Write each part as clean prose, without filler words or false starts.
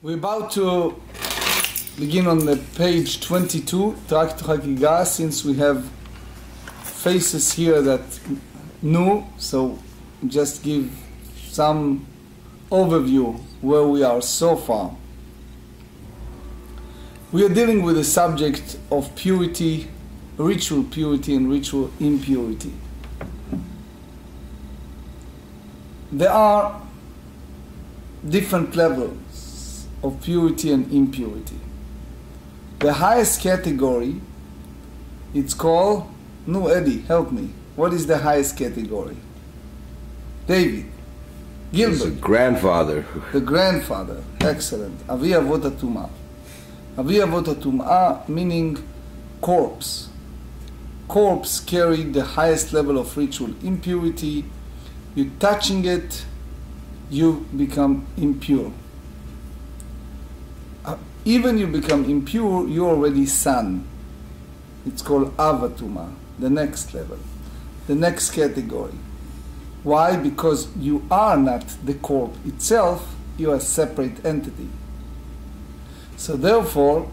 We're about to begin on the page 22, Tractate Chagigah, since we have faces here that new, so just give some overview where we are so far. We are dealing with the subject of purity, ritual purity and ritual impurity. There are different levels of purity and impurity. The highest category, it's called, no, Eddie, help me. What is the highest category? David. Gilbert. The grandfather. The grandfather. Excellent. Avi Avot HaTum'ah. Avi Avot HaTum'ah meaning corpse. Corpse carry the highest level of ritual impurity. You touching it, you become impure. Even you become impure, you're already son. It's called Avatuma, the next level, the next category. Why? Because you are not the corpse itself, you are a separate entity. So therefore,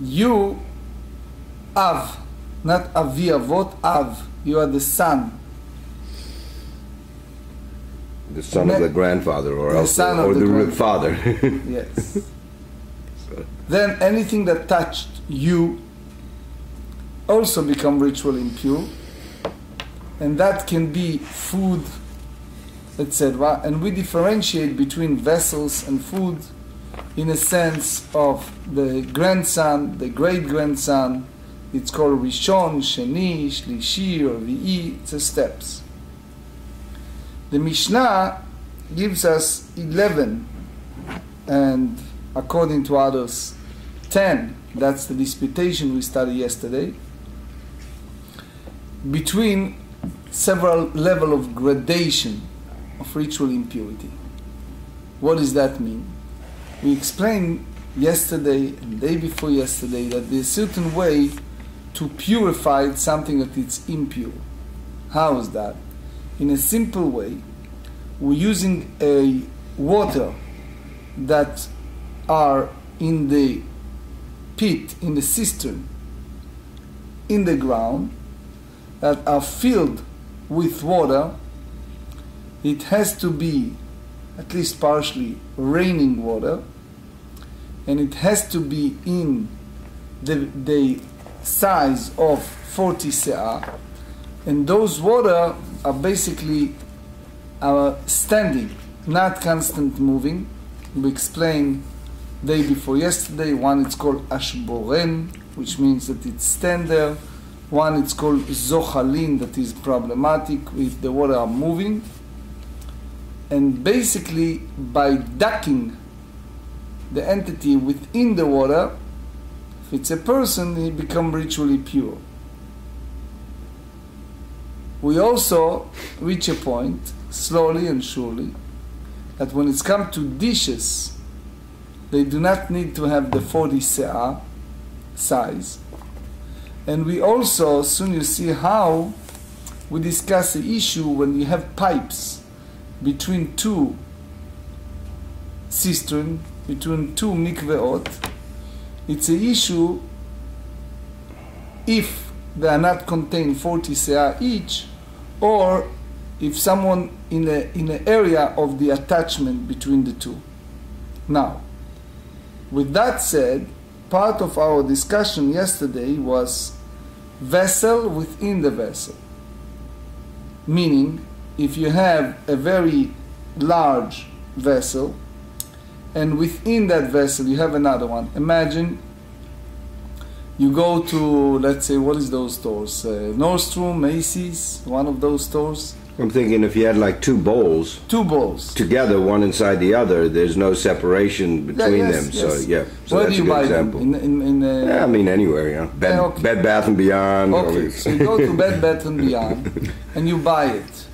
you, Av, not Avi Avot, Av, you are the son. The son of the grandfather, or the else son or of the father. Yes. Then anything that touched you also become ritual impure, and that can be food, etc. And we differentiate between vessels and food in a sense of the grandson, the great-grandson. It's called Rishon, Sheni, Shlishi, or Vi'i. It's a steps. The Mishnah gives us 11, and according to others, 10. That's the disputation we studied yesterday. Between several level of gradation of ritual impurity. What does that mean? We explained yesterday and the day before yesterday that there's a certain way to purify something that is impure. How is that? In a simple way, we're using a water that are in the pit, in the cistern, in the ground, that are filled with water. It has to be at least partially raining water, and it has to be in the size of 40 se'ah, and those water are basically standing, not constant moving. We explained day before yesterday. One it's called ashboren, which means that it's stand there. One it's called zochalin, that is problematic if the water are moving. And basically by ducking the entity within the water, if it's a person, he becomes ritually pure. We also reach a point, slowly and surely, that when it's come to dishes, they do not need to have the 40 se'ah size. And we also, soon you see how we discuss the issue when you have pipes between two cisterns, between two mikveot. It's an issue if they are not contain 40 se'ah each, or if someone in an area of the attachment between the two. Now, with that said, part of our discussion yesterday was vessel within the vessel. Meaning, if you have a very large vessel, and within that vessel you have another one. Imagine you go to, let's say, what is those stores? Nordstrom, Macy's, one of those stores. I'm thinking if you had like two bowls. Two bowls. Together, one inside the other, there's no separation between them. Yes. So, yeah. So where that's do you a good buy example. them? Yeah, I mean, anywhere, you know. Bed Bath & Beyond. Okay, so you go to Bed Bath & Beyond and you buy it.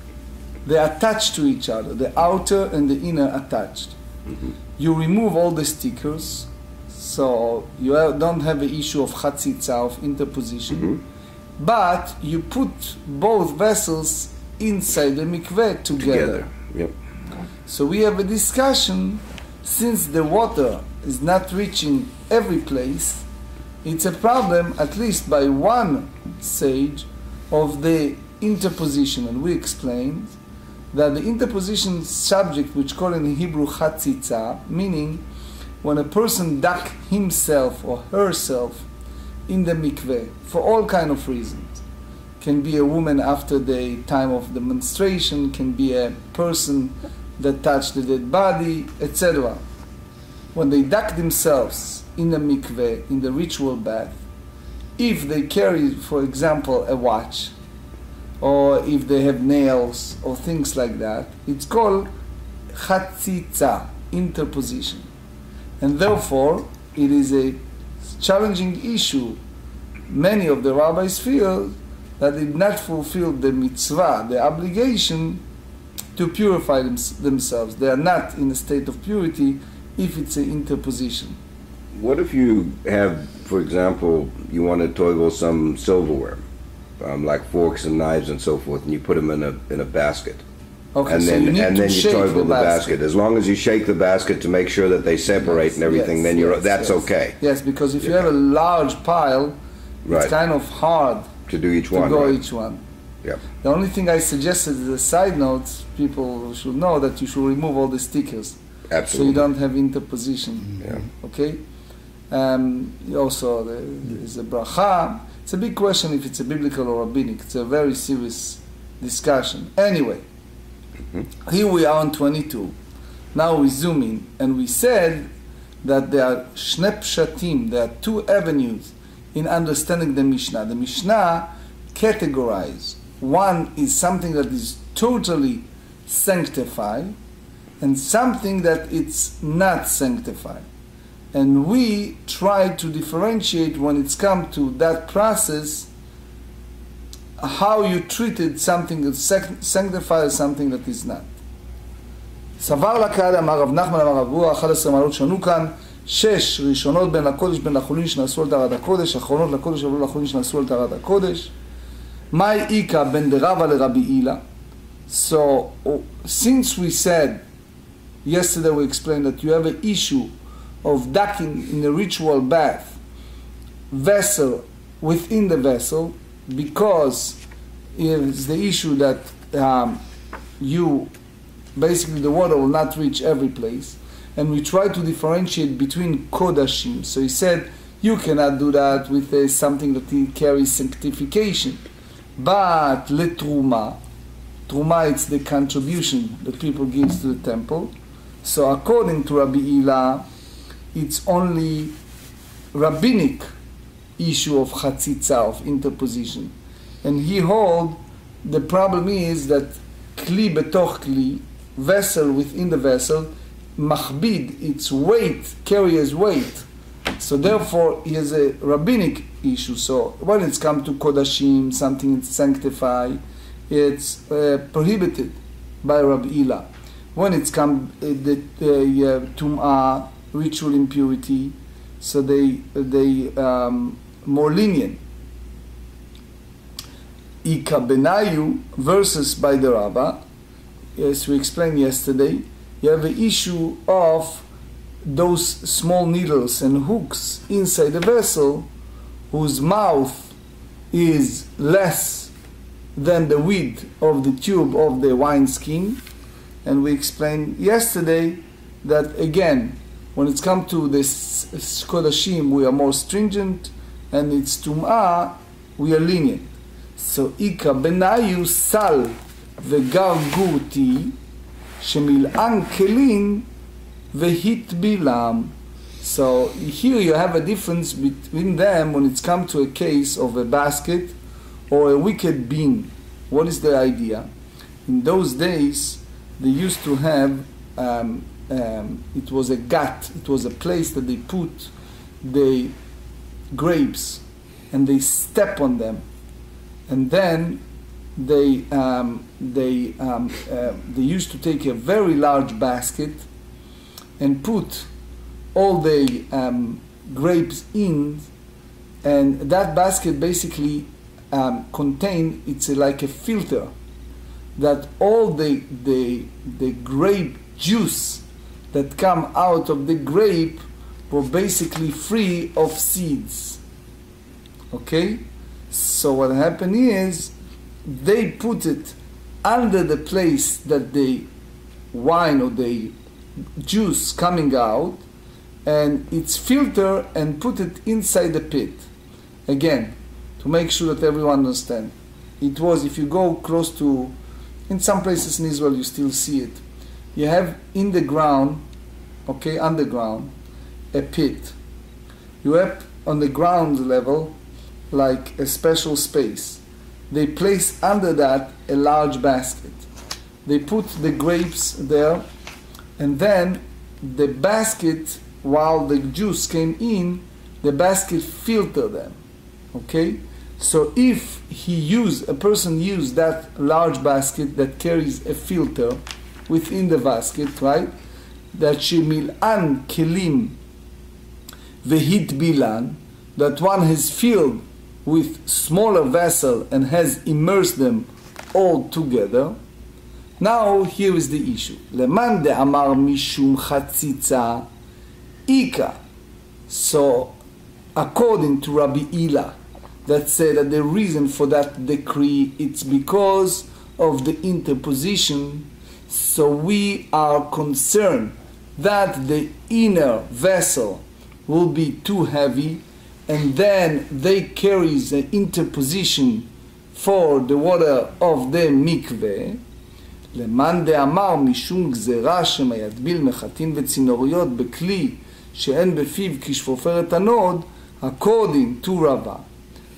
They're attached to each other. The outer and the inner attached. Mm-hmm. You remove all the stickers, so you don't have the issue of chatzitza, of interposition. Mm-hmm. But you put both vessels inside the mikveh together. Yep. So we have a discussion since the water is not reaching every place, it's a problem, at least by one sage, of the interposition. And we explained that the interposition subject, which called in Hebrew chatzitza, meaning when a person duck himself or herself in the mikveh for all kind of reasons. Can be a woman after the time of the menstruation, can be a person that touched the dead body, etc. When they duck themselves in the mikveh, in the ritual bath, if they carry, for example, a watch, or if they have nails or things like that, it's called chatzitza, interposition. And therefore, it is a challenging issue. Many of the rabbis feel that they did not fulfill the mitzvah, the obligation to purify themselves. They are not in a state of purity if it's an interposition. What if you have, for example, you want to toggle some silverware, like forks and knives and so forth, and you put them in a basket? Okay, and so then, you need and to then you shake toggle the basket. As long as you shake the basket to make sure that they separate, Yes, and everything, yes, then you're yes, that's yes. okay. Yes, because if you have a large pile, Right. it's kind of hard To do each to one. go right? each one. Yep. The only thing I suggested as a side note, people should know that you should remove all the stickers. Absolutely. So you don't have interposition. Yeah. Okay? Also, there's a bracha. It's a big question if it's a biblical or rabbinic. It's a very serious discussion. Anyway, here we are on 22. Now we zoom in, and we said that there are shne pshatim, there are two avenues in understanding the Mishnah. The Mishnah categorizes. One is something that is totally sanctified, and something that it's not sanctified. And we try to differentiate when it's come to that process, how you treated something that's sanctified as something that is not. סבר לקהל, אמר רב נחמן, אמר רב הוא, 11 מעלות שנו כאן, 6 ראשונות בין לקודש בין לחולין שנעשו על טהרת הקודש, אחרונות לקודש אבל לחולין שנעשו על טהרת הקודש. מהי איקה בין דרבא לרבי הילה? So, since we said, yesterday we explained that you have an issue of ducking in a ritual bath vessel within the vessel, because it's the issue that basically the water will not reach every place, and we try to differentiate between kodashim. So he said you cannot do that with something that carries sanctification, but letruma, truma, it's the contribution that people give to the temple. So according to Rabbi Hila, it's only rabbinic issue of chatzitza, of interposition, and he hold the problem is that kli betoch kli, vessel within the vessel, machbid, its weight, carries weight. So therefore, he has a rabbinic issue. So when it's come to kodashim, something that's sanctified, it's prohibited by Rabbi Hila. When it's come the tum'ah, ritual impurity, so they more lenient. Ika benayu versus by the Rabbah. As we explained yesterday, you have the issue of those small needles and hooks inside the vessel whose mouth is less than the width of the tube of the wineskin. And we explained yesterday that again, when it's come to this kodashim, we are more stringent, and it's tum'ah, we are lenient. So ika benayu sal וגרגותי שמילאן כלים והטבילם. So here you have a difference between them when it's come to a case of a basket or a wicked bean. What is the idea? In those days they used to have it was a gut, it was a place that they put the grapes and they step on them, and then they used to take a very large basket and put all the grapes in, and that basket basically contain, it's like a filter that all the grape juice that come out of the grape were basically free of seeds. Okay? So what happened is, they put it under the place that the wine or the juice coming out, and it's filtered and put it inside the pit. Again, to make sure that everyone understands. It was, if you go close to, in some places in Israel you still see it, you have in the ground, okay, underground, a pit. You have on the ground level like a special space. They place under that a large basket. They put the grapes there, and then the basket, while the juice came in, the basket filtered them. Okay? So if a person used that large basket that carries a filter within the basket, right? That shemil'an kelim vehit bilan, that one has filled with smaller vessel and has immersed them all together. Now here is the issue. Leman de amar mishum chatzitza ika. So according to Rabbi Ila, that said that the reason for that decree, it's because of the interposition. So we are concerned that the inner vessel will be too heavy, and then they carry the interposition for the water of the mikveh. למאן דאמר משום גזרה שמייטביל מחטין וצינוריות בכלי שאין בפיו כשפופרת הנוד, according to Rabbah,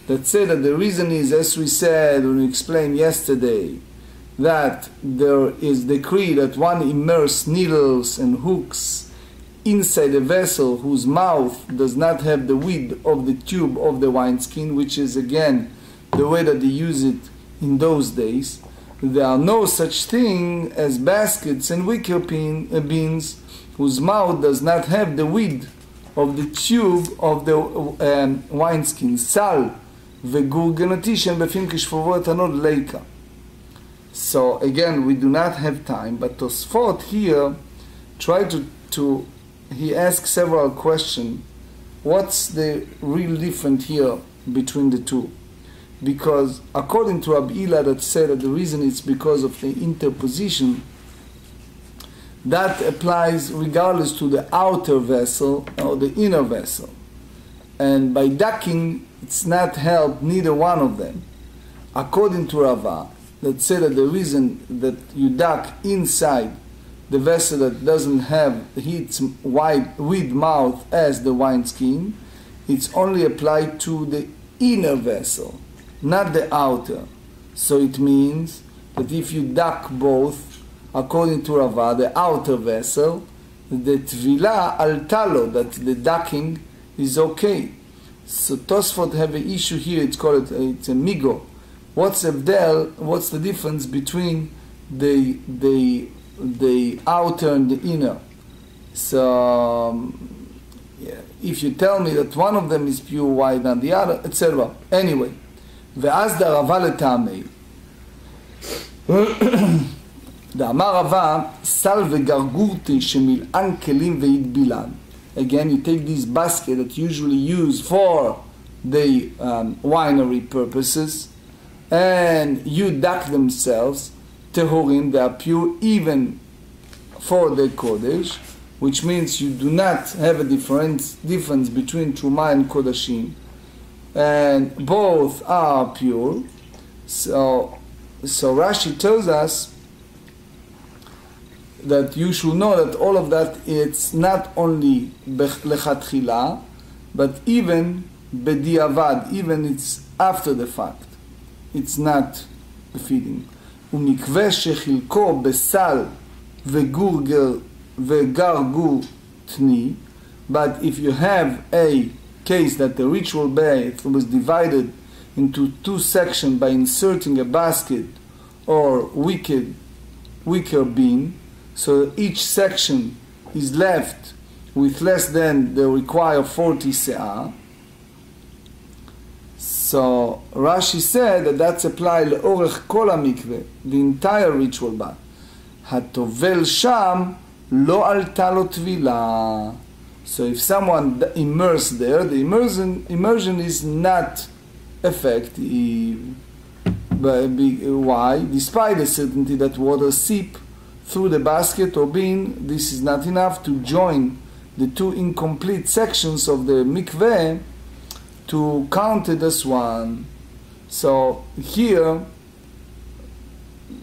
that said that the reason is, as we said when we explained yesterday, that there is decree that one immerse needles and hooks inside a vessel whose mouth does not have the width of the tube of the wineskin, which is again the way that they use it in those days. There are no such thing as baskets and wicker beans whose mouth does not have the width of the tube of the wineskin. Sal v'gurganatish befim kishfovo tanod leika. So again, we do not have time, but Tosfot here try to he asks several questions. What's the real difference here between the two? Because according to Rabbi Ila, that said that the reason is because of the interposition, that applies regardless to the outer vessel or the inner vessel. And by ducking, it's not helped neither one of them. According to Rava, that said that the reason that you duck inside the vessel that doesn't have its wide mouth as the wineskin, it's only applied to the inner vessel, not the outer. So it means that if you duck both, according to Rava, the outer vessel, the tvila altalo, that the ducking is okay. So Tosfot have an issue here. It's called it's a migo. What's the difference between the outer and the inner? So if you tell me that one of them is pure white and the other, etc. Anyway, ואז דרבה לטעמי. דאמר רבה, סל וגרגורתי שמילאן כלים והטבילן. Again, you take this basket that usually used for the winery purposes, and you duck themselves, tehorim, they are pure even for the kodesh, which means you do not have a difference between truma and kodashim, and both are pure. So Rashi tells us that you should know that all of that, it's not only lechatchila, but even bediavad, even it's after the fact. It's not befitting. ומקווה שחלקו בסל וגרגור תני, but if you have a case that the ritual bath was divided into two sections by inserting a basket or wicker beam, so each section is left with less than the required 40 se'ah. So Rashi said that that's applied לאורך כל המקווה, the entire ritual bath. הטובל שם לא עלתה לו טבילה. So if someone immersed there, the immersion is not effective. Why? Despite the certainty that water seep through the basket or bin, this is not enough to join the two incomplete sections of the mikveh to count it as one. So here,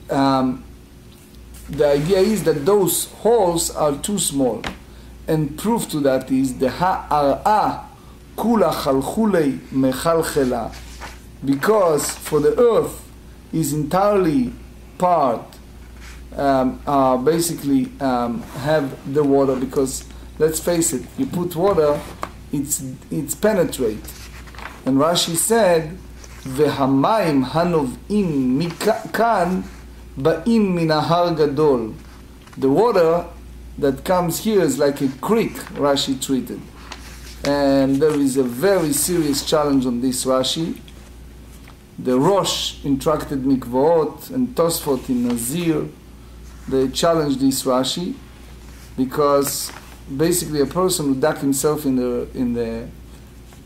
the idea is that those holes are too small, and proof to that is the ha'ar'a kula chalchulei mechalchela, because for the earth is entirely part, basically have the water, because let's face it, you put water, it's penetrate, and Rashi said והמים הנובעים מכאן באים מן ההר גדול. The water that comes here is like a creek, Rashi treated. And there is a very serious challenge on this Rashi. The Rosh in Tractate Mikvaot and Tosfot in Nazir, they challenge this Rashi because basically a person who duck himself in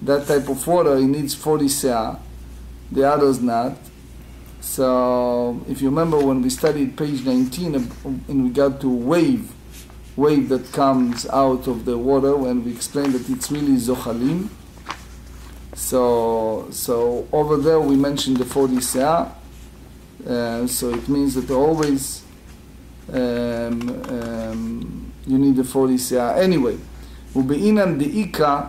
that type of water, he needs 40 seah. The others not. So if you remember when we studied page 19 in regard to wave that comes out of the water, when we explained that it's really zochalim. So over there we mentioned the 40 seah. So it means that always you need the 40 seah. Anyway, ובעינן דאיקה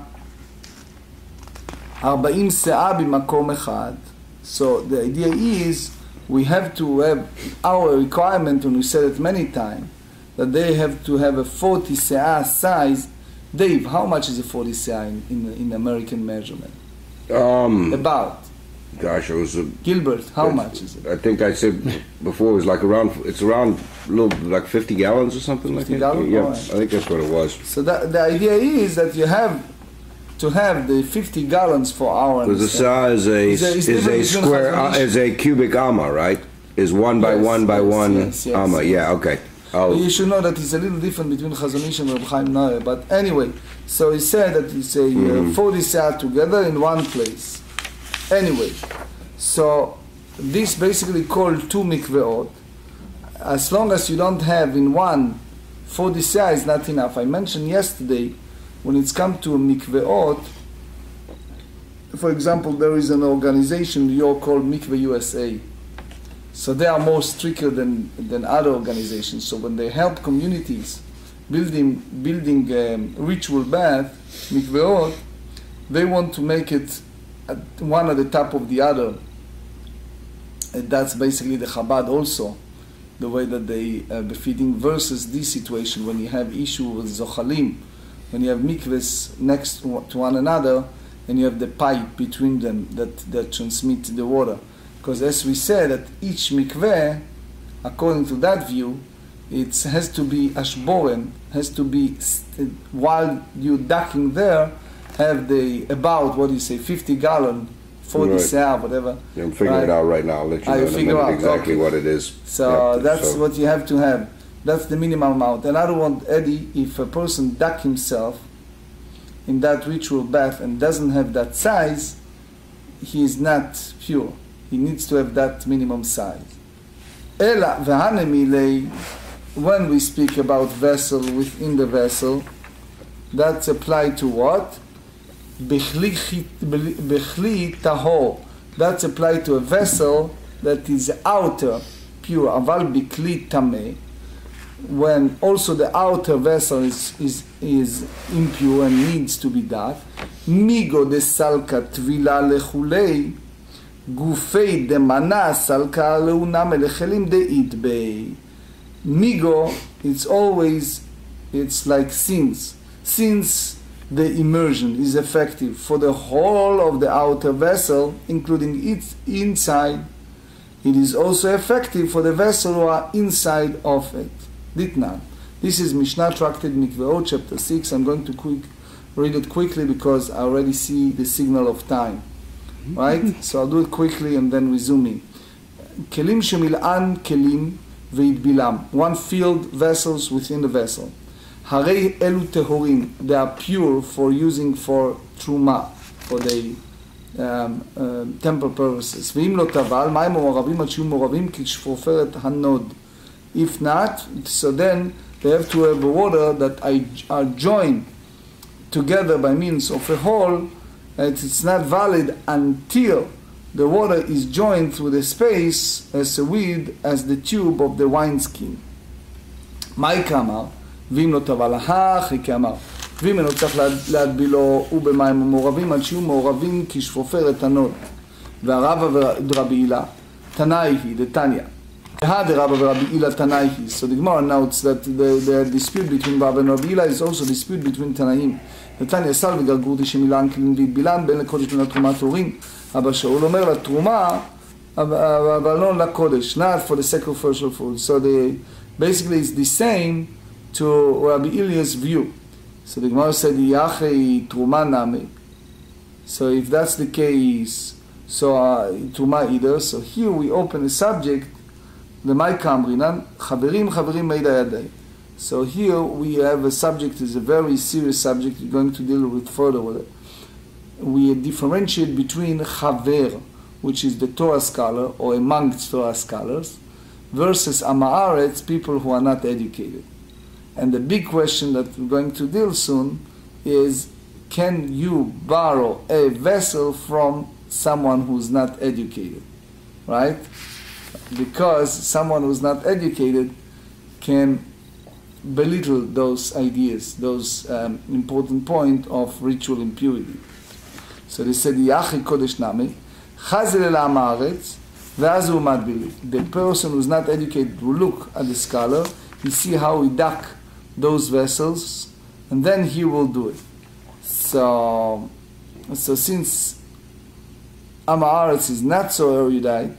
40 seah במקום אחד. So the idea is we have to have our requirement, and we said it many times, that they have to have a 40 seah size. Dave, how much is a 40 seah in American measurement? About. Gosh, it was Gilbert, how much is it? I think I said before it was like around a little like 50 gallons or something like that. 50 gallons? Yeah, Right. I think that's what it was. So the idea is that you have to have the 50 gallons for our. Because the seah is a square, is a cubic amma, right? Is 1 by 1 by 1 amma. Yeah, okay. You should know that it's a little different between Chazon Ish and Reb Chaim Naeh. But anyway, so he said that it's a 40 seah together in one place. Anyway, so this basically called two mikveot. As long as you don't have in one 40 seah is not enough. I mentioned yesterday when it's come to mikveot, for example, there is an organization in New York called Mikveh USA. So they are more stricter than other organizations. So when they help communities building ritual bath, mikveot, they want to make it one at the top of the other. And that's basically the Chabad also, the way that they befitting versus this situation when you have issue with zochalim, when you have mikvahs next to one another, and you have the pipe between them that transmit the water. Because as we said, that each mikveh, according to that view, it has to be ashboren, has to be, while you ducking there, have the, about, 50 gallon, 40 seah, whatever. Yeah, I'm figuring it out right now. I'll let you know in a minute exactly what it is. So that's what you have to have. That's the minimum amount. And I don't want, Eddie, if a person duck himself in that ritual bath and doesn't have that size, he is not pure. He needs to have that minimum size. Ela v'hanemilei, when we speak about vessel within the vessel, that's applied to what? Bechli tahor. That's applied to a vessel that is outer, pure. Aval bikli tameh. When also the outer vessel is impure and needs to be that. Migo de salka tvila lechulei. Gufei de mana salka leuna melechelim de itbei. Migo, it's like since the immersion is effective for the whole of the outer vessel, including its inside, it is also effective for the vessel who are inside of it. Ditnan. This is Mishnah Tractate Mikvaot, chapter 6. I'm going to read it quickly because I already see the signal of time. Right? So I'll do it quickly and then resuming. Kelim shemil'an kelim ve'itbilam. One filled vessels within the vessel. הרי אלו טהורים, they are pure for using for תרומה, for the temple purposes. ואם לא טבל, מים מעורבים עד שיהיו מעורבים כשפופרת הנוד. If not, so then they have to have a water that are joined together by means of a hole. It's not valid until the water is joined through the space as a weed as the tube of the wineskin. מהי כאמר? ואם לא טבל, הכי כאמר. ואם אינו צריך להטבילו ובמים המעורבים עד שיהיו מעורבים כשפופרת הנוד. והרבא ורבי הילה, תנאי היא, דתניא. דרבא ורבי הילה תנאי היא. So the Gemara notes that the dispute between Rabbi and Rabbi Hila is also a dispute between תנאים. דתניא סל וגרגורתי שמילן כלין והטבילן בין לקודש בין לתרומת הורים. אבל שאול אומר לתרומה, אבל לא לקודש, not for the sacrificial food. So basically it's the same to Rabbi Elia's view. So the Gemara said, Yache Truma Name. So if that's the case, so Truma either. So here we open a subject, the Mai Kamrinan, Chaverim Chaverim Meida Yadai. So here we have a subject, is a very serious subject, we're going to deal with further with it. We differentiate between Chaver, which is the Torah scholar, or amongst Torah scholars, versus Ama'aretz, people who are not educated. And the big question that we're going to deal soon is, can you borrow a vessel from someone who's not educated? Right? Because someone who's not educated can belittle those ideas, those important point of ritual impurity. So they said, Yachi Kodesh Nami, Chazir el Ha'aretz, v'az hu umad bili. The person who's not educated will look at the scholar, he see how he duck those vessels, and then he will do it. So since Ha'aretz is not so erudite,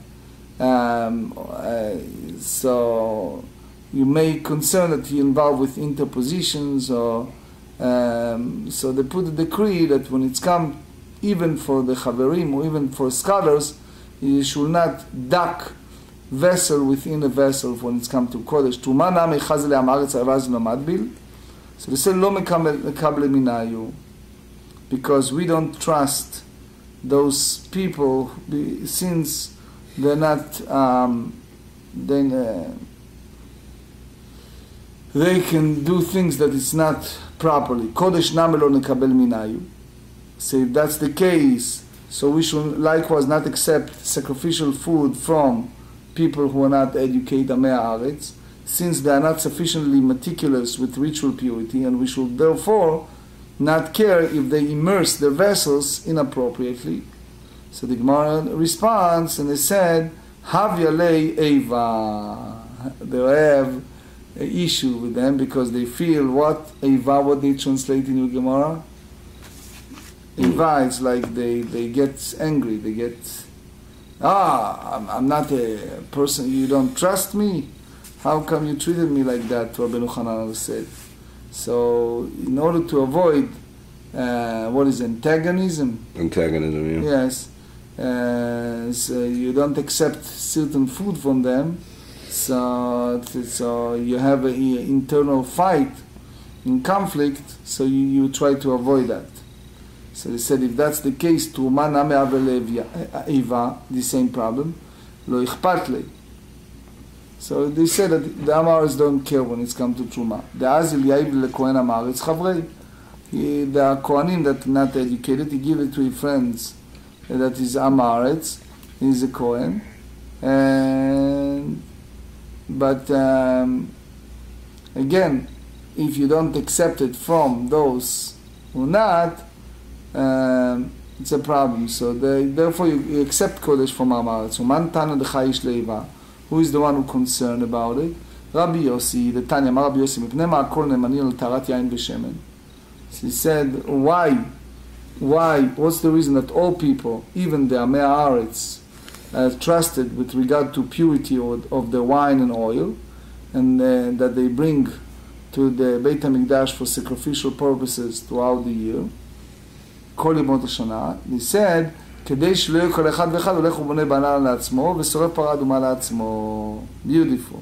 so you may concern that he involved with interpositions, or so they put a decree that when it's come, even for the Chaverim or even for scholars, you should not duck vessel within a vessel when it's come to Kodesh. Truma nami chazil ha'aretz avaz v'madbil. So they say lo mekabel minayu, because we don't trust those people since they're not they can do things that it's not properly. Kodesh nami lo nekabel minayu. So if that's the case, so we should likewise not accept sacrificial food from people who are not educated, Amei Haaretz, since they are not sufficiently meticulous with ritual purity, and we should therefore not care if they immerse their vessels inappropriately. So the Gemara responds, and they said, Hav Yalei Eva. They have an issue with them because they feel what Eva, what they translate in your Gemara? Eva, it's like they get angry, they get, I'm not a person, you don't trust me? How come you treated me like that? Rabbeinu Hanan said. So in order to avoid, what is antagonism? Antagonism, yeah. Yes. So you don't accept certain food from them, so you have an internal fight, in conflict, so you try to avoid that. So they said, if that's the case, Truma name avel Eva, the same problem, lo ichpat le. So they said that the Ha'aretz don't care when it's come to Truma. The Azil Yaib le Kohen Ha'aretz Chavrei. The Kohanim that are not educated, he give it to his friends. That is Ha'aretz, he's a Kohen. But again, if you don't accept it from those who not, it's a problem. So therefore you accept Kodesh from Ha'aretz. Uman Tana Dechayish Leiva. Who is the one who concerned about it? Rabbi Yossi, the Tanya, Rabbi Yossi, Mipnei Ma'akol Ne'manin al Tarat Yain V'Shemen. So he said, why? What's the reason that all people, even the Amei Haaretz, trusted with regard to purity of the wine and oil, and that they bring to the Beit HaMikdash for sacrificial purposes throughout the year? כל ימות השנה, he said, כדי שלא יהיה כל אחד ואחד, הולך ובונה בנה לעצמו, ושורף פרה אדומה לעצמו. Beautiful.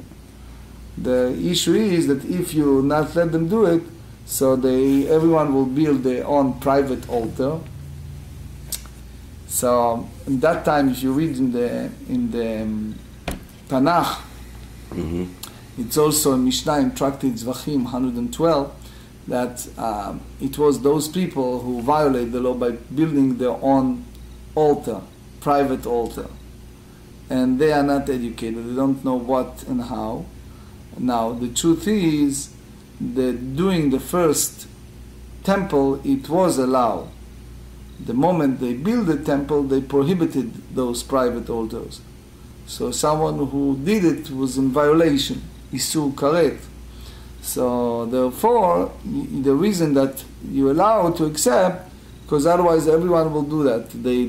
The issue is that if you not let them do it, so everyone will build their own private altar. So in that time, if you read in the Tanakh, it's also in Mishnah in Tractate Chagigah 112 that it was those people who violate the law by building their own altar, private altar, and they are not educated. They don't know what and how. Now the truth is that doing the first temple, it was allowed. The moment they built the temple, they prohibited those private altars. So someone who did it was in violation, isur karet. So therefore, the reason that you allow to accept, because otherwise everyone will do that. They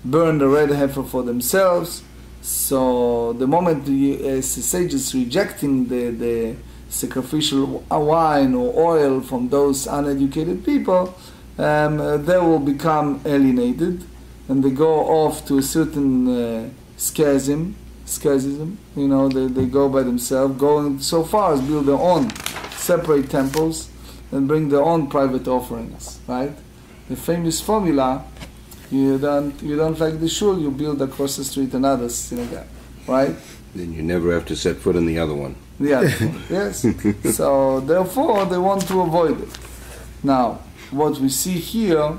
burn the red heifer for themselves. So the moment the sage is rejecting the sacrificial wine or oil from those uneducated people, they will become alienated, and they go off to a certain schism. You know, they go by themselves, going so far as build their own separate temples and bring their own private offerings. Right? The famous formula: you don't like the shul, you build across the street another synagogue. Right? Then you never have to set foot in the other one. Yeah. Yes. So therefore, they want to avoid it. Now, what we see here,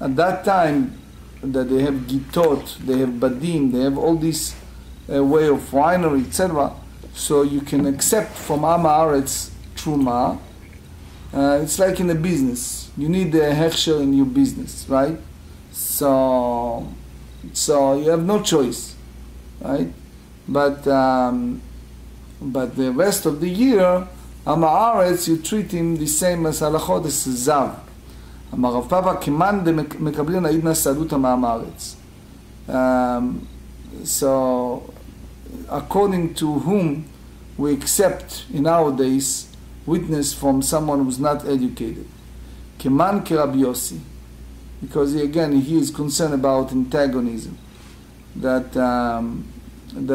at that time, that they have gitot, they have badim, they have all this way of winery, etc. So you can accept from Am Haaretz truma. It's like in a business. You need the hechsher in your business, right? So you have no choice, right? But the rest of the year, Am Haaretz, you treat him the same as halachot as zav. אמר רב פאפא, כמאן דמקבלין העידנא סעדותא מעם הארץ. So, according to whom we accept in our days witness from someone who's not educated. כמאן כרבי יוסי. Because he is concerned about antagonism. That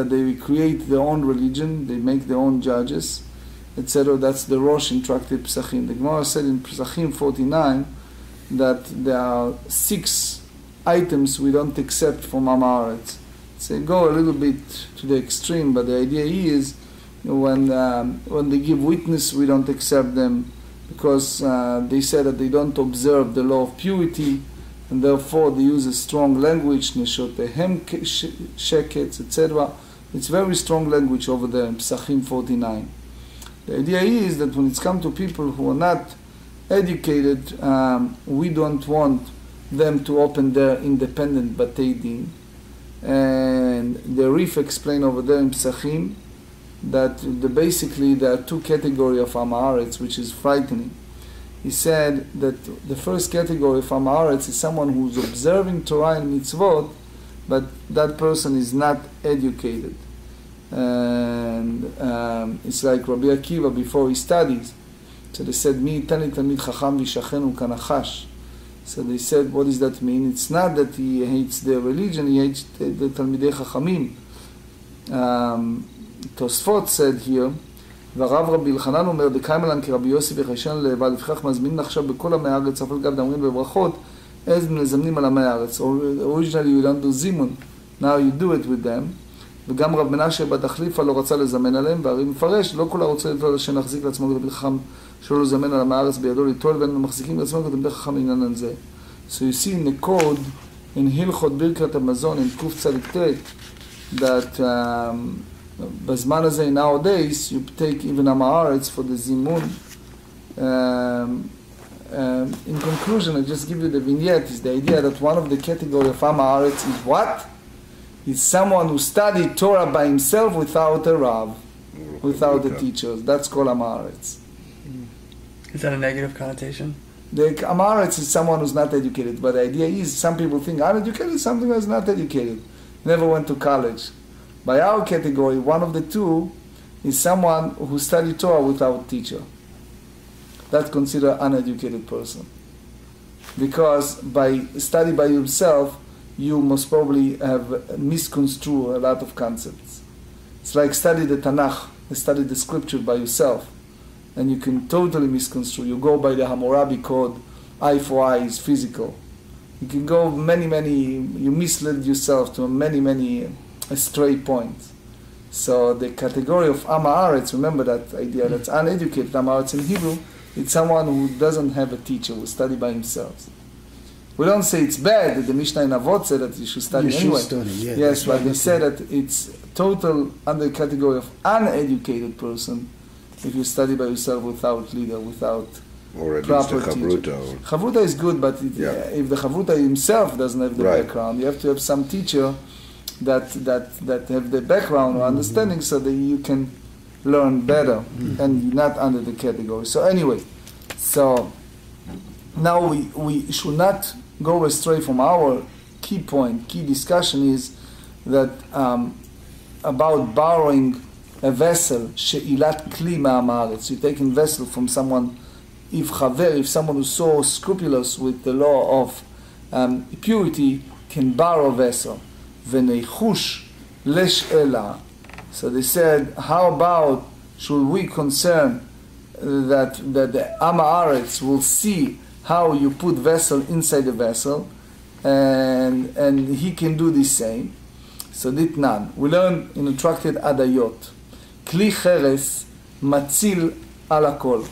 they create their own religion, they make their own judges, etc. That's the Rosh in Tractate Pesachim. The Gemara said in Pesachim 49 that there are 6 items we don't accept from Am Haaretz. So go a little bit to the extreme, but the idea is when they give witness, we don't accept them because they say that they don't observe the law of purity, and therefore they use a strong language, neshotehem sheketz, etc. It's very strong language over there in Pesachim 49. The idea is that when it's come to people who are not educated, we don't want them to open their independent batei din. And the Rif explained over there in Pesachim that basically there are 2 categories of Am Haaretz, which is frightening. He said that the first category of Am Haaretz is someone who's observing Torah and mitzvot, but that person is not educated. And it's like Rabbi Akiva before he studies. So they said, Mi tani talmid chacham v'shachenu kanachash. So they said, what does that mean? It's not that he hates their religion, he hates the Talmidei Chachamim. Tosfot said here, והרב רבי אלחנן אומר, דקיימה לן כרבי יוסי וחיישן לבד, לפיכך מזמינים עכשיו בכל עמי הארץ, אף על גב דאמרים בברכות, אז מזמנים על עמי הארץ. Originally you don't do zimun, now you do it with them. וגם רב מנשה בת החליפה לא רצה לזמן עליהם, והרי מפרש, לא כולה רוצה לתלות שנחזיק לעצמו כתלמיד חכם שלא לזמן על עמי הארץ בידו ליטול, ואנו מחזיקים לעצמו כתלמיד חכם לעניין על זה. So you see in the code, in הלכות ברכת המזון, in קצ"ט, that בזמן הזה, nowadays, you take even Am Haaretz for the zimun. In conclusion, I just give you the vignette, is the idea that one of the category of Am Haaretz is what? Is someone who studied Torah by himself without a Rav, without the teachers. That's called Am Haaretz. Is that a negative connotation? The Am Haaretz is someone who's not educated, but the idea is some people think uneducated, something that's not educated. Never went to college. By our category, one of the 2 is someone who studied Torah without teacher. That's considered uneducated person. Because by study by yourself, you most probably have misconstrued a lot of concepts. It's like study the Tanakh study the scripture by yourself, and you can totally misconstrue. You go by the Hammurabi code, eye for eye is physical. You can go you misled yourself to many stray points. So the category of Am Haaretz, remember that idea, that's uneducated. Am Haaretz in Hebrew, it's someone who doesn't have a teacher, who study by himself. We don't say it's bad, that the Mishnah in Avot said that you should study anyway. Yes, but they say that it's total under the category of uneducated person if you study by yourself without leader, without or at proper least a teacher. chavruta. Chavruta is good, but if the chavruta himself doesn't have the background, you have to have some teacher that have the background or understanding so that you can learn better and not under the category. So anyway, so now we should not go astray from our key point. Key discussion is that about borrowing a vessel, she'ilat kli ma'am haaretz. You're taking vessel from someone, if someone who's so scrupulous with the law of purity can borrow a vessel. V'neichush lesh'ela. So they said, how about should we concern that the Am Haaretz will see how you put vessel inside the vessel, and he can do the same. So ditnan. We learn in the Tractate Adayot, Kli cheres matzil al hakol.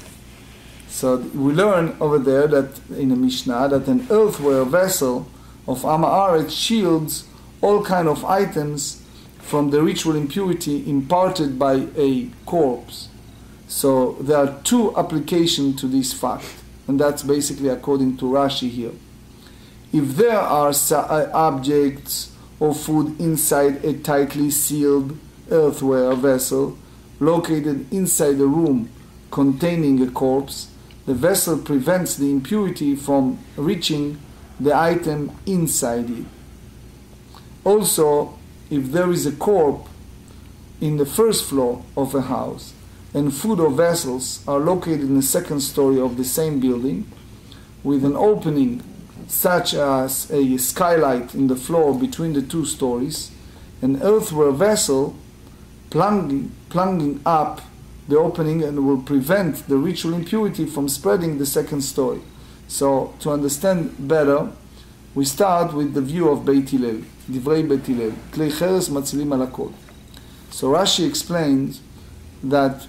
So we learn over there that in the Mishnah that an earthenware vessel of Am Haaretz shields all kind of items from the ritual impurity imparted by a corpse. So there are two applications to this fact, and that's basically according to Rashi here. If there are objects or food inside a tightly sealed earthenware vessel located inside a room containing a corpse, the vessel prevents the impurity from reaching the item inside it. Also, if there is a corpse in the first floor of a house and food or vessels are located in the second story of the same building with an opening such as a skylight in the floor between the two stories, an earthenware vessel plunging up the opening and will prevent the ritual impurity from spreading the second story. So to understand better, we start with the view of Beit Hillel, Divrei Beit Hillel, Klei cheres matzilim al hakol. So Rashi explains that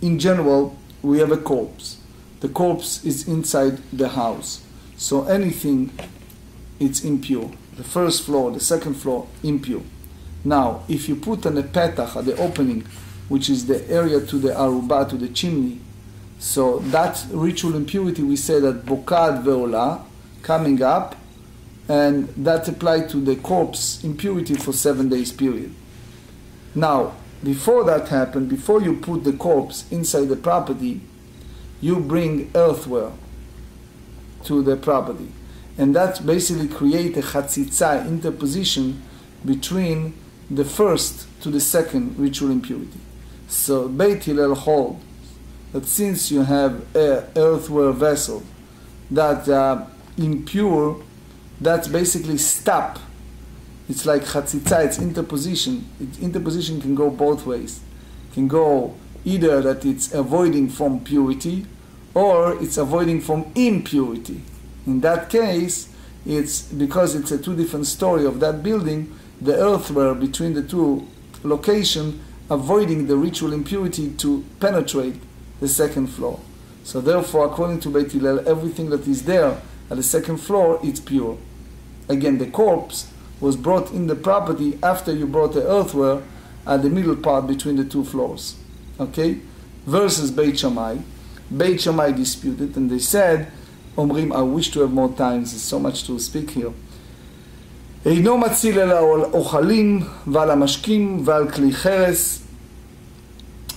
in general we have a corpse. The corpse is inside the house. So anything, it's impure. The first floor, the second floor, impure. Now, if you put on a petach at the opening, which is the area to the aruba, to the chimney, so that ritual impurity, we say that bokad ve'ola, coming up, and that applied to the corpse impurity for 7 days period. Now, before that happened, before you put the corpse inside the property, you bring earthenware to the property. And that basically create a chatzitza, interposition between the first to the second ritual impurity. So Beit Hillel hold that since you have an earthenware vessel that impure, that's basically stop. It's like chatzitza, it's interposition. Interposition can go both ways. It can go either that it's avoiding from purity or it's avoiding from impurity. In that case, it's because it's a two different story of that building, the earthenware between the two locations avoiding the ritual impurity to penetrate the second floor. So therefore, according to Beit Hillel, everything that is there at the second floor, it's pure. Again, the corpse was brought in the property after you brought the earthenware at the middle part between the two floors. Okay? Versus Beit Shammai. Beit Shammai disputed, and they said, Omrim, I wish to have more time, there's so much to speak here. אינו מציל אלא על אוכלים ועל המשקים ועל כלי חרס.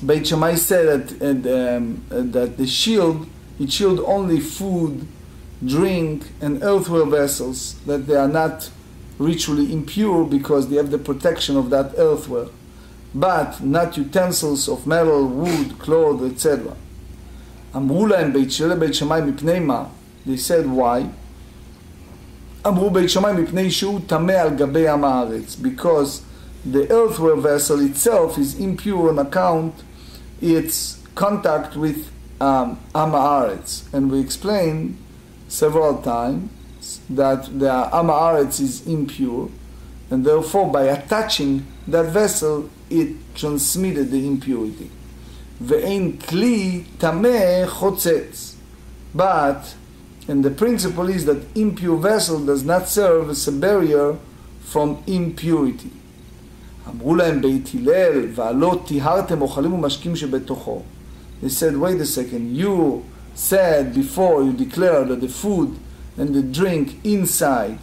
Beit Shammai said that the shield, it shield only food, drink, and earthenware vessels, that they are not ritually impure because they have the protection of that earthenware, but not utensils of metal, wood, cloth, etc. אמרו להם בית שמאי מפני מה? They said why? אמרו בית שמאי מפני שהוא טמא על גבי עם הארץ, because the earthenware vessel itself is impure on account its contact with Am Haaretz. And we explained several times that the Am Haaretz is impure, and therefore by attaching that vessel it transmitted the impurity. Ve'ein kli tameh chotzetz. But, and the principle is that impure vessel does not serve as a barrier from impurity. אמרו להם בית הלל, והלא טיהרתם אוכלים ומשקים שבתוכו. They said, wait a second, you said before, you declared that the food and the drink inside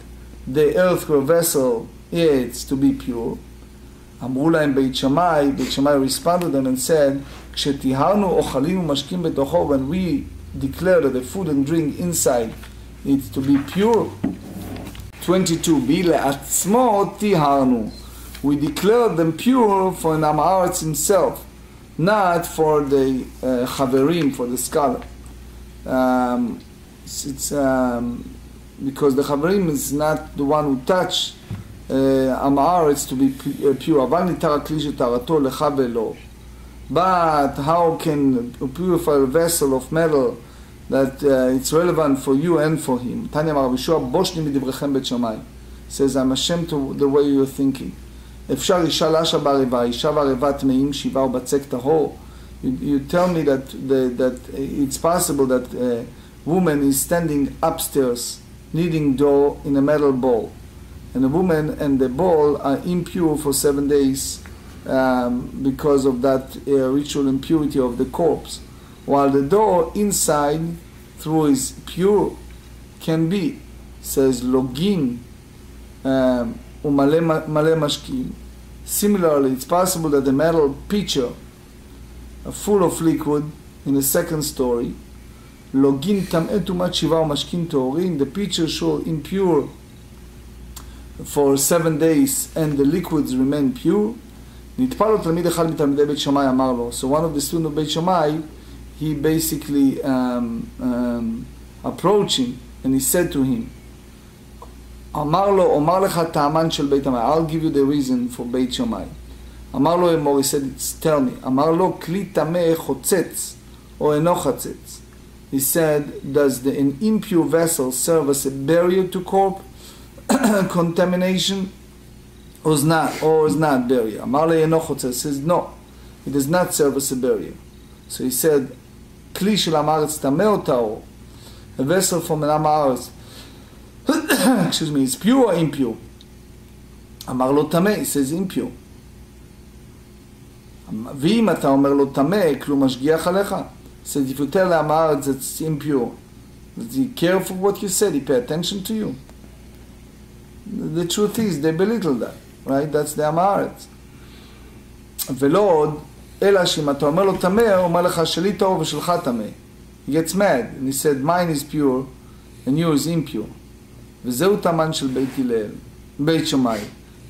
the earthenware vessel is to be pure. אמרו להם בית שמאי responded them and said, כשטיהרנו אוכלים ומשקים בתוכו, when we declare that the food and drink inside is to be pure. 22b, לעצמו טיהרנו. We declare them pure for an Am Haaretz himself, not for the Chaverim, for the scholar. It's because the Chaverim is not the one who touch Am Haaretz to be pure. אבל ניתר הכלי שטהרתו לך ולא. But how can a purify a vessel of metal that it's relevant for you and for him? תניא אמר רבי יהושע, בושני מדבריכם בית שמאי. Says, I'm ashamed to the way you're thinking. אפשר אישה לשה בערבה, אישה בערבה טמאים, שבעה ובצק טהור. You tell me that it's possible that a woman is standing upstairs, kneading dough in a metal bowl. And the woman and the bowl are impure for 7 days because of that ritual impurity of the corpse. While the dough inside, through is pure, can be, says login, umale mashkim. Similarly, it's possible that the metal pitcher, full of liquid, in the second story, login tam'e tumat shiva mashkim torin, the pitcher should impure for 7 days, and the liquids remain pure. נטפל לו תלמיד אחד מתלמידי בית שמאי, אמר לו. So one of the students of בית שמאי, he basically approached him, and he said to him, אמר לו, אומר לך טעמן של בית שמאי, I'll give you the reason for בית שמאי. אמר לו אמור, he said, tell me. אמר לו, כלי טמא חוצץ, או אינו חצץ. He said, does an impure vessel serve as a barrier to corpse contamination, or is not barrier? אמר לו, אינו חוצץ. Says, no, it does not serve as a barrier. So he said, כלי של עם הארץ טמא או טהור? A vessel from an עם הארץ, excuse me, is pure or impure? אמר לו טמא, he says impure. ואם אתה אומר לו טמא, כלום משגיח עליך? He says, if you tell לעם הארץ that it's impure, does he care for what you said? He pay attention to you? The truth is, they belittle that, right? That's the עם הארץ. ולא עוד, אלא שאם אתה אומר לו טמא, הוא אומר לך שלי טהור ושלך טמא. He gets mad, and he said, mine is pure, and yours is impure. וזהו טעמן של בית הלל, בית שמאי.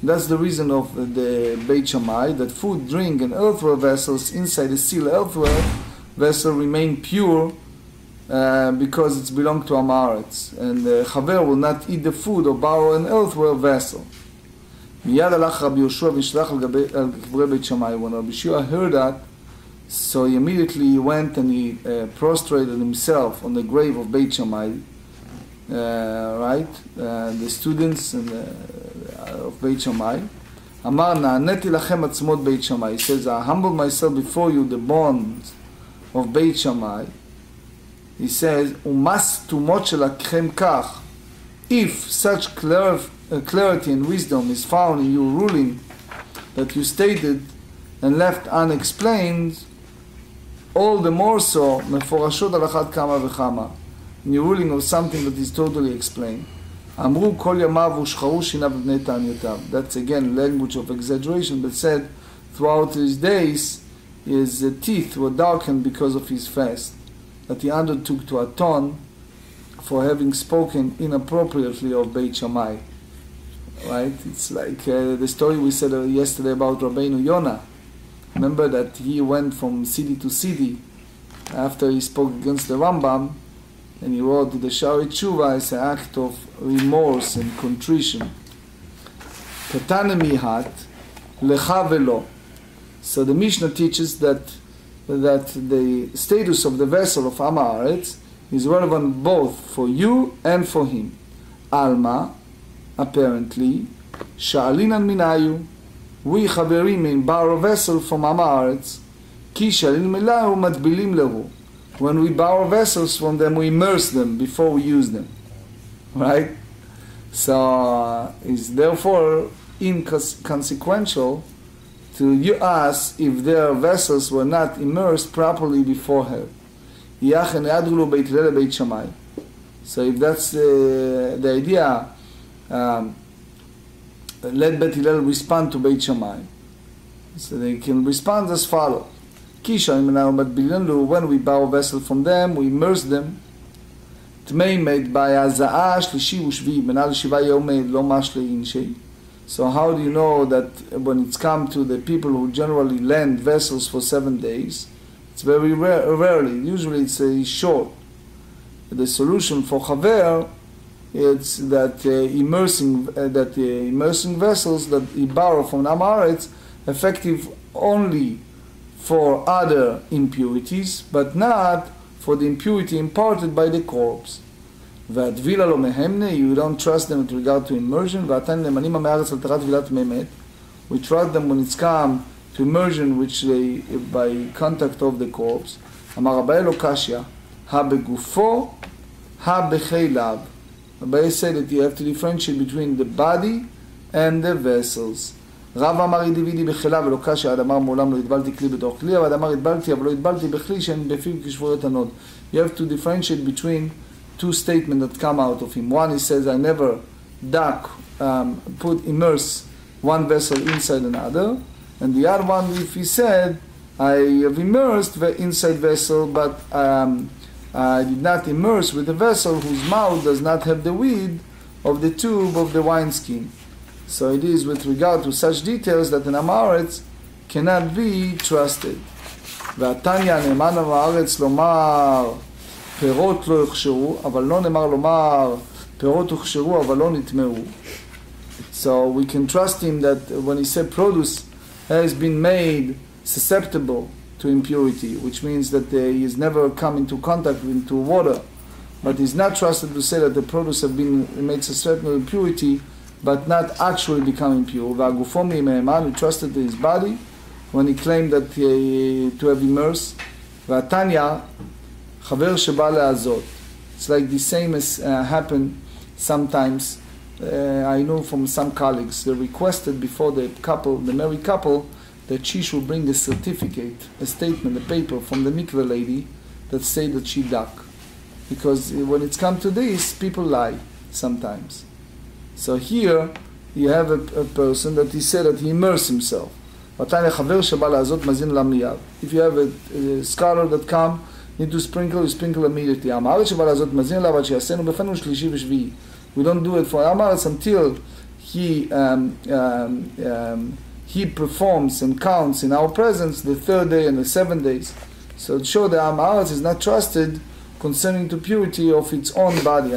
That's the reason of the בית שמאי, that food, drink, and earthenware vessels inside the sealed earthenware vessel remain pure because it's belong to עם הארץ. And the חבר will not eat the food or borrow an earthenware vessel. מיד הלך רבי יהושע ושלח על קברי בית שמאי. When Rabbi Yeshua heard that, so he immediately went and he prostrated himself on the grave of Beit Shammai, the students of Beit Shammai. אמר, נעניתי לכם עצמות בית שמאי. He says, I humbled myself before you, the bonds of Beit Shammai. He says, ומס תומות שלקחם כך. If such clarity and wisdom is found in your ruling that you stated and left unexplained, all the more so, מפורשות על אחת כמה וכמה, in your ruling of something that is totally explained. אמרו כל ימיו ושחרו שיניו בבני תעניותיו. That's again language of exaggeration, but said throughout his days his teeth were darkened because of his fast, that he undertook to atone for having spoken inappropriately of Beit Shammai. Right? It's like the story we said yesterday about Rabbeinu Yonah. Remember that he went from city to city after he spoke against the Rambam, and he wrote the Shari Tshuva as an act of remorse and contrition. Katane mihat, lecha velo. So the Mishnah teaches that the status of the vessel of Am Haaretz is relevant both for you and for him. Alma, apparently, sha'alinan minayu, we chaverim in borrow vessel from Am Haaretz, ki sha'alin milahu matbilim lehu. When we borrow vessels from them, we immerse them before we use them. Right? So it's therefore inconsequential to you ask if their vessels were not immersed properly before her. So if that's the idea, let Bet Hillel respond to Beit Shammai. So they can respond as follows. When we borrow a vessel from them, we immerse them. Tmei made by Azaa Shlishi Ushvi Benal Shiva Yomi Lo Mashle Inshei. So how do you know that when it's come to the people who generally lend vessels for 7 days, it's very rarely. Usually it's short. The solution for Chaver, it's that immersing vessels that he borrow from Am Haaretz, effective only for other impurities, but not for the impurity imparted by the corpse. You don't trust them with regard to immersion. We trust them when it's come to immersion, which they by contact of the corpse. Rabbi said that you have to differentiate between the body and the vessels. רב אמר ידיבידי בחילה ולא קשה, עד אמר מעולם לא התבלתי כלי בתוך כלי, אבל אמר התבלתי אבל לא התבלתי בכלי שהן בפיו כשבויות הנוד. You have to differentiate between two statements that come out of him. One, he says, I never immerse one vessel inside another. And the other one, if he said, I have immersed the inside vessel, but I did not immerse with a vessel whose mouth does not have the weed of the tube of the wineskin. So it is with regard to such details that an Am Haaretz cannot be trusted. והתניא נאמן Am Haaretz לומר פירות לא יוכשרו, אבל לא נאמר לומר פירות הוכשרו, אבל לא נטמעו. So we can trust him that when he said produce has been made susceptible to impurity, which means that he has never come into contact with water, but he's not trusted to say that the produce have been made susceptible to impurity, but not actually become impure. והגופו מהימן, he trusted his body when he claimed that to have immersed. והתניא, חבר שבא לעזות. It's like the same as happened sometimes. I know from some colleagues, they requested before the married couple, that she should bring a certificate, a statement, a paper from the mikveh lady that say that she duck. Because when it's come to this, people lie sometimes. So here, you have a person that he said that he immersed himself. If you have a scholar that come, need to sprinkle, you sprinkle immediately. We don't do it for Am Haaretz until he performs and counts in our presence the 3rd day and the 7 days. So to show that Am Haaretz is not trusted concerning the purity of its own body.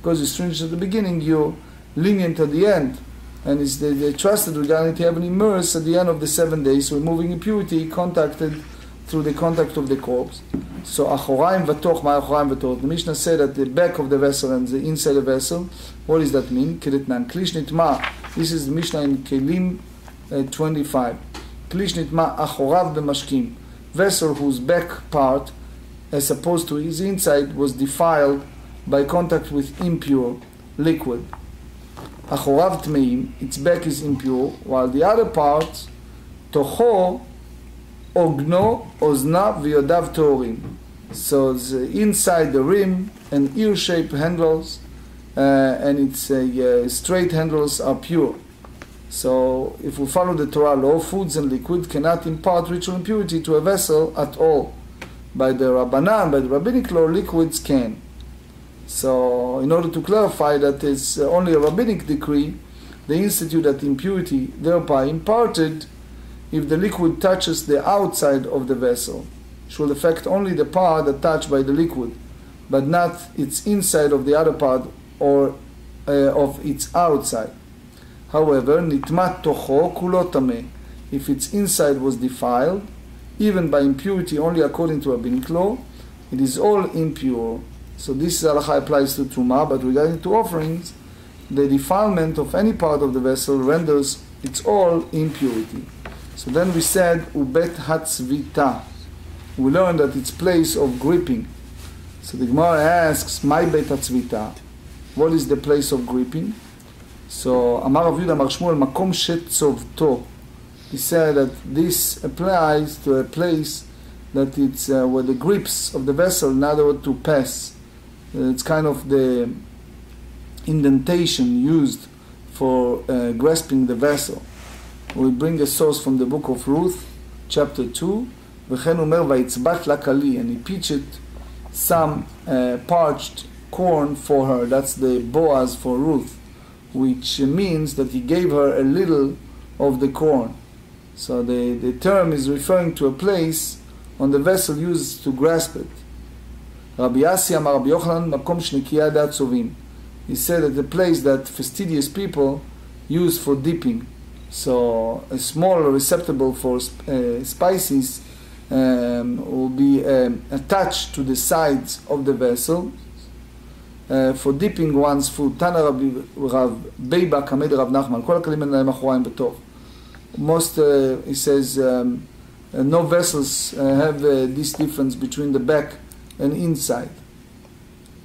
Because you stringent at the beginning, you're lenient at the end. And it's they trusted regarding to have an immerse at the end of the 7 days, removing impurity contacted through the contact of the corpse. So achorayim v'toch, ma achorayim v'toch. The Mishnah said at the back of the vessel and the inside of the vessel. What does that mean? Kedetnan klish nitma. This is the Mishnah in Kelim 25. Klish nitma achorav b'mashkim. Vessel whose back part, as opposed to his inside, was defiled by contact with impure liquid. Achorav tmeim, its back is impure, while the other parts, tocho, ogno, ozna, v'yodav torim. So the inside the rim and ear-shaped handles, and its straight handles are pure. So if we follow the Torah law, foods and liquid cannot impart ritual impurity to a vessel at all. By the Rabbanan, by the rabbinic law, liquids can. So in order to clarify that it's only a rabbinic decree, they institute that impurity thereby imparted if the liquid touches the outside of the vessel, should affect only the part that touched by the liquid, but not its inside of the other part or of its outside. However, nitmat tocho kulo tameh. If its inside was defiled, even by impurity only according to rabbinic law, it is all impure. So this halacha applies to truma, but regarding to offerings, the defilement of any part of the vessel renders it's all impurity. So then we said ubet hatzvita. We learned that it's place of gripping. So the Gemara asks, "My bet hatzvita." What is the place of gripping? So Amar Rav Yudah Amar Shmuel makom shetzovto. He said that this applies to a place that it's where the grips of the vessel, in other words, to pass. It's kind of the indentation used for grasping the vessel. We bring a source from the book of Ruth, chapter 2. וכן אומר ויצבט לה כלי, and he pitched some parched corn for her. That's the Boaz for Ruth, which means that he gave her a little of the corn. So the term is referring to a place on the vessel used to grasp it. Rabbi Yassi Amar Rabbi Yochanan makom shnekiya dat tzovim. He said that the place that fastidious people use for dipping. So a small receptacle for spices will be attached to the sides of the vessel for dipping one's food. Tana Rav Beiba Kamed Rav Nachman. Kol hakalim en lהם אחוריים בתוך. Most, he says, no vessels have this difference between the back and inside.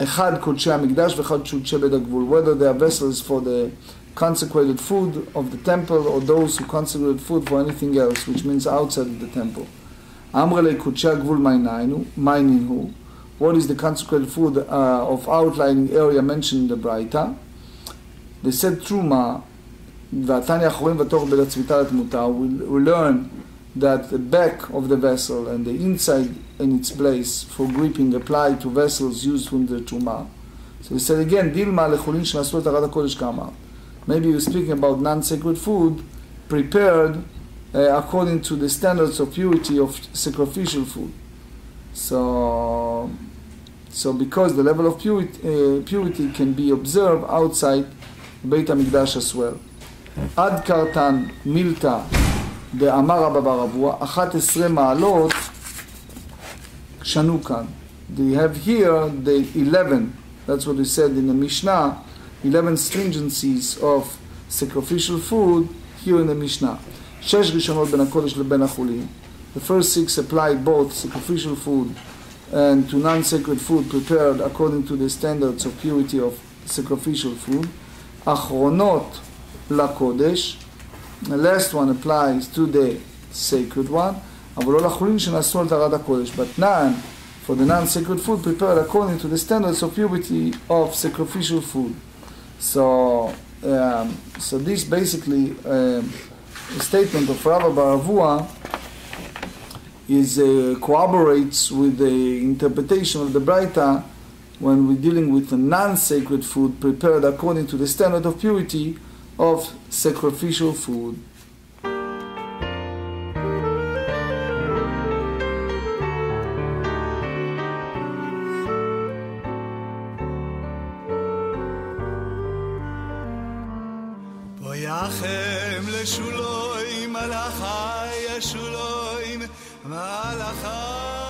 אחד קודשי המקדש ואחד קודשי בית הגבול. Whether they are vessels for the consecrated food of the temple or those who consecrate food for anything else, which means outside of the temple. אמר לי קודשי הגבול מיינין הוא. What is the consecrated food of outlying area mentioned in the Braita? They said truma. והתניא האחרונים בתוך בית הצביתה לתמותה. We learn that the back of the vessel and the inside in its place for gripping apply to vessels used from the truma. So we said again, דילמה לחולין שנעשו את ארד הקודש כאמר. Maybe you're speaking about non-sacred food prepared according to the standards of purity of sacrificial food. So because the level of purity can be observed outside Beit HaMikdash as well. עד קרתן מילתא דאמר רבא בר אבוה 11 מעלות שנו כאן. They have here the 11, that's what we said in the Mishnah, 11 stringencies of sacrificial food here in the Mishnah. 6 ראשונות בין הקודש לבין החולין. The first 6 apply both sacrificial food and to non-sacred food prepared according to the standards of purity of sacrificial food. אחרונות לקודש. The last one applies to the sacred one. אבל לא לחולין שנעשו על טהרת הקודש. But none for the non-sacred food prepared according to the standards of purity of sacrificial food. So this basically a statement of Rabbi Bar Avua is corroborates with the interpretation of the Braita when we're dealing with the non-sacred food prepared according to the standard of purity of sacrificial food. Boyachem leshuloim malachai yeshuloim malachai